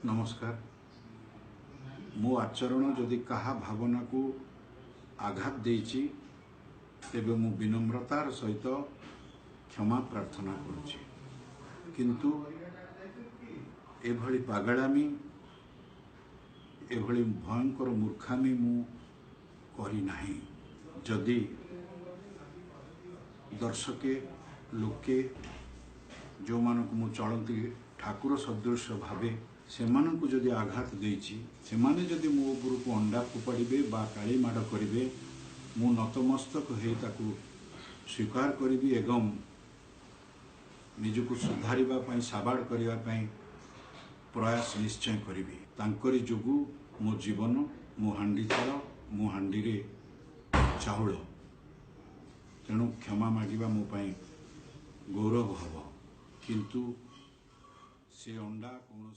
नमस्कार। मो आचरण जदि कहा भावना को आघात देछि तेबे मु विनम्रतार सहित क्षमा प्रार्थना करुछि। किंतु एभली पागलामी एभली भयंकर मूर्खामी मु करी नाही। जदि दर्शके लोके जो मानक मु चलती ठाकुर सदृश भावे से मानक जदि आघात देछि से माने जदि मो ऊपर को अंडा फोपाड़े बा काली माड़ करेंगे मु नतमस्तक हो ताकू स्वीकार करी एवं निजको सुधारिबा साबाड़ करने प्रयास निश्चय करी। तांकरी जोगु मो जीवन मो हांडी चाल मो हांडी रे चाउल तेणु क्षमा मागिबा मो पाई गौरव हब। किंतु से अंडा कौन